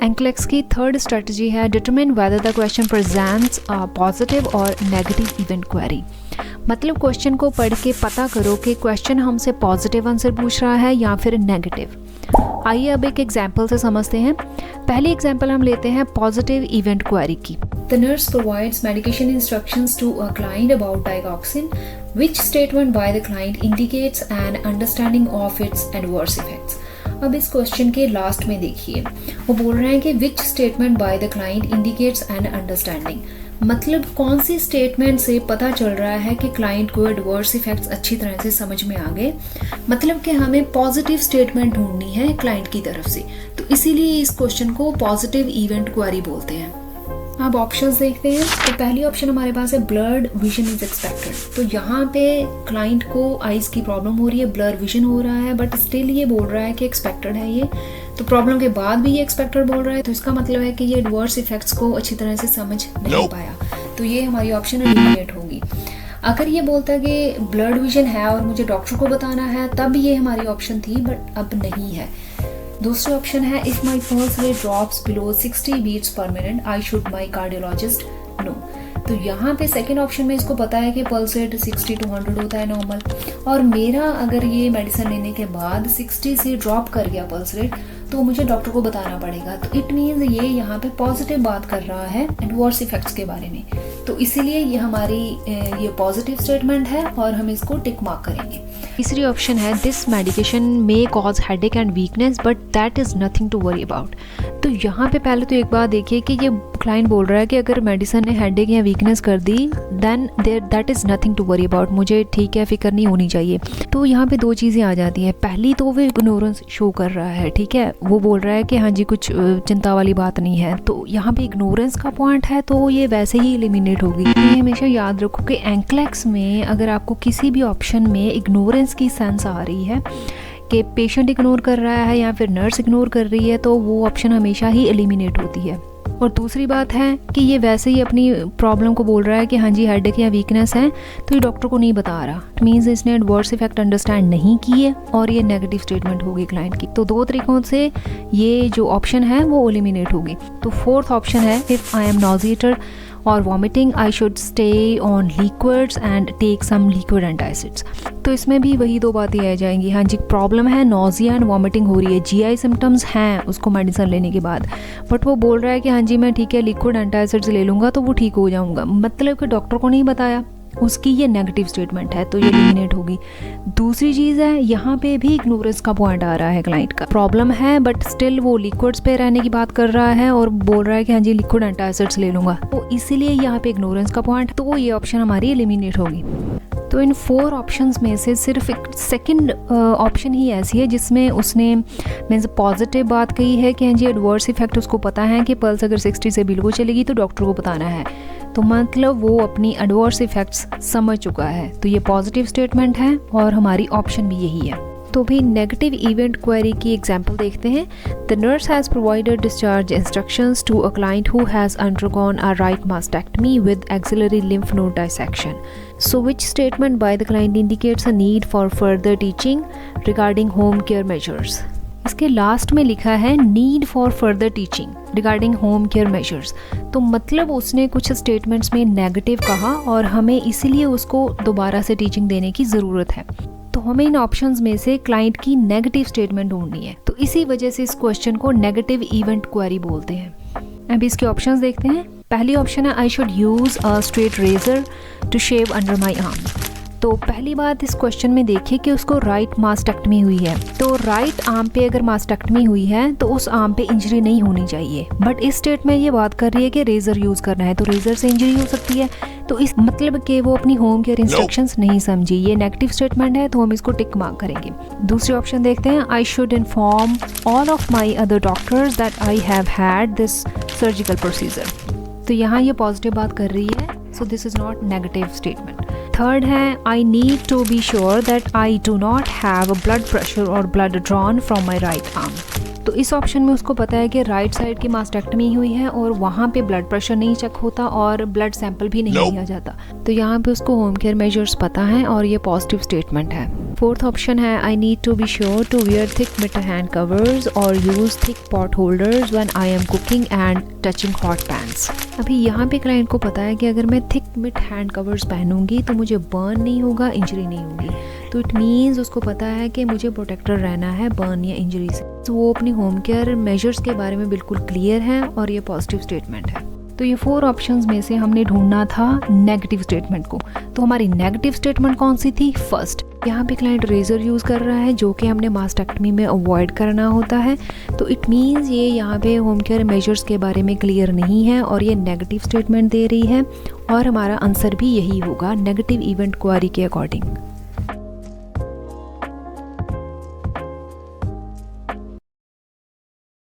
एंक्लेक्स की third strategy है determine whether the question presents a positive और नेगेटिव इवेंट क्वेरी। मतलब क्वेश्चन को पढ़ के पता करो कि क्वेश्चन हमसे पॉजिटिव आंसर पूछ रहा है या फिर नेगेटिव। आइए अब एक एग्जाम्पल से समझते हैं। पहली एग्जाम्पल हम लेते हैं पॉजिटिव इवेंट क्वेरी की। The nurse provides medication instructions to a client about digoxin, which statement by the client indicates an understanding of its adverse effects। अब इस क्वेश्चन के लास्ट में देखिए, वो बोल रहे हैं कि which statement by the client indicates an understanding. मतलब कौन सी स्टेटमेंट से पता चल रहा है कि क्लाइंट को एडवर्स इफेक्ट्स अच्छी तरह से समझ में आ गए। मतलब कि हमें पॉजिटिव स्टेटमेंट ढूंढनी है क्लाइंट की तरफ से, तो इसीलिए इस क्वेश्चन को पॉजिटिव इवेंट क्वेरी बोलते हैं। अब ऑप्शंस देखते हैं। तो पहली ऑप्शन हमारे पास है ब्लर्ड विजन इज एक्सपेक्टेड। तो यहाँ पे क्लाइंट को आइज की प्रॉब्लम हो रही है, ब्लर विजन हो रहा है, बट स्टिल ये बोल रहा है कि एक्सपेक्टेड है ये। तो प्रॉब्लम के बाद भी ये एक्सपेक्टेड बोल रहा है, तो इसका मतलब है कि ये एडवर्स इफेक्ट्स को अच्छी तरह से समझ नहीं पाया। तो ये हमारी ऑप्शन एलिमिनेट होगी। अगर ये बोलता है कि ब्लर्ड विजन है और मुझे डॉक्टर को बताना है, तब ये हमारी ऑप्शन थी, बट अब नहीं है। दूसरी ऑप्शन है if my pulse rate drops below 60 beats per minute I should my cardiologist know. तो यहाँ पे सेकेंड ऑप्शन में इसको पता है कि पल्स रेट 60 to 100 होता है नॉर्मल, और मेरा अगर ये मेडिसिन लेने के बाद 60 से ड्रॉप कर गया पल्स रेट, तो मुझे डॉक्टर को बताना पड़ेगा। तो इट मीन्स ये यहाँ पे पॉजिटिव बात कर रहा है एडवर्स इफेक्ट्स के बारे में, तो इसीलिए ये हमारी ये पॉजिटिव स्टेटमेंट है और हम इसको टिक मार्क करेंगे। तीसरी ऑप्शन है this medication may cause headache and weakness but that is nothing to worry about. तो यहाँ पे पहले तो एक बात देखिए कि ये क्लाइंट बोल रहा है कि अगर मेडिसिन ने हेडेक या वीकनेस कर दी then that is nothing to worry about, मुझे ठीक है फिक्र नहीं होनी चाहिए। तो यहाँ पे दो चीज़ें आ जाती हैं। पहली तो वो इग्नोरेंस शो कर रहा है, ठीक है, वो बोल रहा है कि हाँ जी कुछ चिंता वाली बात नहीं है। तो यहाँ पे इग्नोरेंस का पॉइंट है, तो ये वैसे ही एलिमिनेट होगी। ये हमेशा याद रखो कि एंक्लेक्स में अगर आपको किसी भी ऑप्शन में इग्नोरेंस की सेंस आ रही है कि पेशेंट इग्नोर कर रहा है या फिर नर्स इग्नोर कर रही है, तो वो ऑप्शन हमेशा ही एलिमिनेट होती है। और दूसरी बात है कि ये वैसे ही अपनी प्रॉब्लम को बोल रहा है कि हाँ जी हेडेक या वीकनेस है, तो ये डॉक्टर को नहीं बता रहा। इट मीन्स इसने एडवर्स इफेक्ट अंडरस्टैंड नहीं किए और ये नेगेटिव स्टेटमेंट होगी क्लाइंट की। तो दो तरीकों से ये जो ऑप्शन है वो एलिमिनेट होगी। तो फोर्थ ऑप्शन है इफ़ आई एम नॉजिएटेड और vomiting I should stay on liquids and take some liquid antacids. तो इसमें भी वही दो बातें आ जाएंगी। हाँ जी प्रॉब्लम है, नोजिया एंड वॉमिटिंग हो रही है, जीआई सिम्टम्स हैं उसको मेडिसिन लेने के बाद, बट वो बोल रहा है कि हाँ जी मैं ठीक है लिक्विड एंटासिड्स ले लूँगा तो वो ठीक हो जाऊँगा। मतलब कि डॉक्टर को नहीं बताया, उसकी ये नेगेटिव स्टेटमेंट है, तो ये एलिमिनेट होगी। दूसरी चीज़ है यहाँ पे भी इग्नोरेंस का पॉइंट आ रहा है क्लाइंट का। प्रॉब्लम है बट स्टिल वो लिक्विड्स पे रहने की बात कर रहा है और बोल रहा है कि हाँ जी लिक्विड एंटासिड्स ले लूँगा, तो इसीलिए यहाँ पे इग्नोरेंस का पॉइंट, तो ये ऑप्शन हमारी एलिमिनेट होगी। तो इन 4 ऑप्शंस में से सिर्फ एक सेकंड ऑप्शन ही ऐसी है जिसमें उसने मीन्स पॉजिटिव बात कही है कि हाँ जी एडवर्स इफेक्ट उसको पता है कि पल्स अगर 60 से बिलो चलेगी तो डॉक्टर को बताना है। तो मतलब वो अपनी एडवर्स इफेक्ट्स समझ चुका है, तो ये पॉजिटिव स्टेटमेंट है और हमारी ऑप्शन भी यही है। तो भी नेगेटिव इवेंट क्वेरी की एग्जांपल देखते हैं। The nurse has provided discharge instructions to a client who has undergone a right mastectomy with axillary lymph node dissection. So which statement by the client indicates a need for further teaching regarding home care measures? इसके last में लिखा है need for further teaching regarding home care measures. तो मतलब उसने कुछ statements में negative कहा और हमें इसीलिए उसको दोबारा से टीचिंग देने की ज़रूरत है। तो हमें इन ऑप्शंस में से क्लाइंट की नेगेटिव स्टेटमेंट ढूंढनी है, तो इसी वजह से इस क्वेश्चन को नेगेटिव इवेंट क्वेरी बोलते हैं। अब इसके ऑप्शंस देखते हैं। पहली ऑप्शन है I should use a straight razor to shave under my arm. तो पहली बात इस क्वेश्चन में देखिए कि उसको राइट मास्टेक्टमी हुई है, तो राइट आर्म पे अगर मास्टेक्टमी हुई है तो उस आर्म पे इंजरी नहीं होनी चाहिए, बट इस स्टेट में ये बात कर रही है कि रेजर यूज़ करना है, तो रेजर से इंजरी हो सकती है। तो इस मतलब कि वो अपनी होम केयर इंस्ट्रक्शंस नहीं समझी, ये नेगेटिव स्टेटमेंट है, तो हम इसको टिक मार्क करेंगे। दूसरी ऑप्शन देखते हैं। I should inform all of my other doctors that I have had this surgical procedure. तो यहाँ ये पॉजिटिव बात कर रही है, so this is not negative statement. Third है I need to be sure that I do not have a blood pressure और blood drawn from my right arm. तो इस ऑप्शन में उसको पता है कि राइट साइड की मास्टेक्टमी हुई है और वहाँ पे ब्लड प्रेशर नहीं चेक होता और ब्लड सैंपल भी नहीं लिया जाता। तो यहाँ पे उसको होम केयर मेजर्स पता हैं और ये पॉजिटिव स्टेटमेंट है। फोर्थ ऑप्शन है I need to be sure to wear thick mitt hand covers और use thick pot holders when I am cooking and touching hot pans. अभी यहाँ पे क्लाइंट को पता है कि अगर मैं थिक मिट हैंड कवर्स पहनूंगी तो मुझे बर्न नहीं होगा, इंजरी नहीं होगी। तो इट मीन्स उसको पता है कि मुझे प्रोटेक्टर रहना है बर्न या इंजरी से। तो वो अपनी होम केयर मेजर्स के बारे में बिल्कुल क्लियर है और ये पॉजिटिव स्टेटमेंट है। तो ये 4 ऑप्शंस में से हमने ढूंढना था नेगेटिव स्टेटमेंट को। तो हमारी नेगेटिव स्टेटमेंट कौन सी थी? फर्स्ट, यहाँ पे क्लाइंट रेजर यूज़ कर रहा है जो कि हमने मास्टेक्टमी में अवॉइड करना होता है। तो इट मीन्स ये यहाँ पे होम केयर मेजर्स के बारे में क्लियर नहीं है और ये नेगेटिव स्टेटमेंट दे रही है और हमारा आंसर भी यही होगा नेगेटिव इवेंट क्वेरी के अकॉर्डिंग।